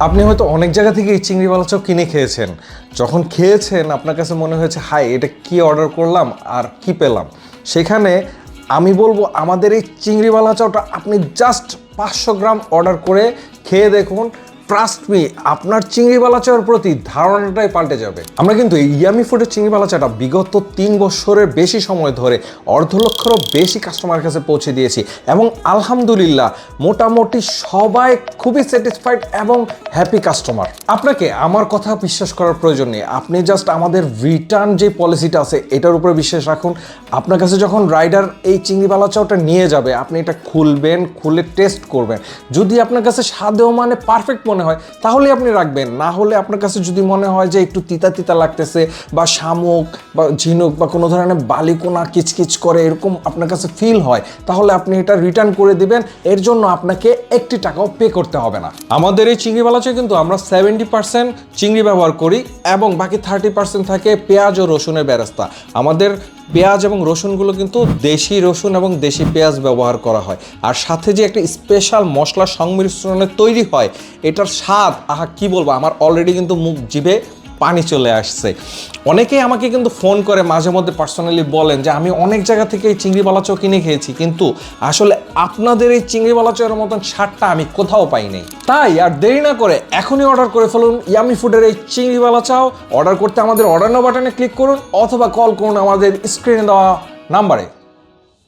আপনি হয়তো অনেক জায়গা থেকে এই চিংড়ি বালা চাও কিনে খেয়েছেন। যখন খেয়েছেন আপনার কাছে মনে হয়েছে হাই এটা কি অর্ডার করলাম আর কি পেলাম। সেখানে আমি বলবো আমাদের এই চিংড়ি বালা চাওটা আপনি জাস্ট 500 গ্রাম অর্ডার করে খেয়ে দেখুন, ট্রাস্ট মি আপনার চিংড়ি বালা চাওয়ার প্রতি ধারণাটাই পাল্টে যাবে। আমরা কিন্তু এই ইয়ামি ফুডের চিংড়ি বালা চাটা বিগত 3 বছরের বেশি সময় ধরে অর্ধলক্ষেরও বেশি কাস্টমারের কাছে পৌঁছে দিয়েছি এবং আলহামদুলিল্লাহ মোটামুটি সবাই খুবই স্যাটিসফাইড এবং হ্যাপি কাস্টমার। আপনাকে আমার কথা বিশ্বাস করার প্রয়োজন নেই, আপনি জাস্ট আমাদের রিটার্ন যে পলিসিটা আছে এটার উপরে বিশ্বাস রাখুন। আপনার কাছে যখন রাইডার এই চিংড়ি বালা চাওটা নিয়ে যাবে আপনি এটা খুলবেন, খুলে টেস্ট করবেন। যদি আপনার কাছে স্বাদেও মানে পারফেক্ট মনে হয় তাহলে আপনি রাখবেন, না হলে আপনার কাছে যদি মনে হয় যে একটু তিতা তিতা লাগতেছে বা শামুক বা ঝিনুক বা কোনো ধরনের বালিকোনা কিচকিচ করে এরকম আপনার কাছে ফিল হয় তাহলে আপনি এটা রিটার্ন করে দিবেন। এর জন্য আপনাকে 1 টাকাও পে করতে হবে না। আমাদের এই চিংড়ি বালা চাও কিন্তু আমরা 70% চিংড়ি ব্যবহার করি এবং বাকি 30% থাকে পেঁয়াজ ও রসুনের বেরেস্তা। আমাদের পেঁয়াজ এবং রসুনগুলো কিন্তু দেশি রসুন এবং দেশি পেঁয়াজ ব্যবহার করা হয়, আর সাথে যে একটা স্পেশাল মশলা সংমিশ্রণে তৈরি হয় এটার স্বাদ আহা কি বলবো, আমার অলরেডি কিন্তু মুখ জিভে পানি চলে আসছে। অনেকেই আমাকে কিন্তু ফোন করে মাঝে মধ্যে পার্সোনালি বলেন যে আমি অনেক জায়গা থেকে এই চিংড়ি বালা চাও কিনে খেয়েছি কিন্তু আসলে আপনাদের এই চিংড়ি বালা চাওয়ের মতন স্বাদটা আমি কোথাও পাই নাই। তাই আর দেরি না করে এখনই অর্ডার করে ফেলুন ইয়ামি ফুডের এই চিংড়ি বালা চাও। অর্ডার করতে আমাদের অর্ডার নাও বাটনে ক্লিক করুন অথবা কল করুন আমাদের স্ক্রিনে দেওয়া নাম্বারে।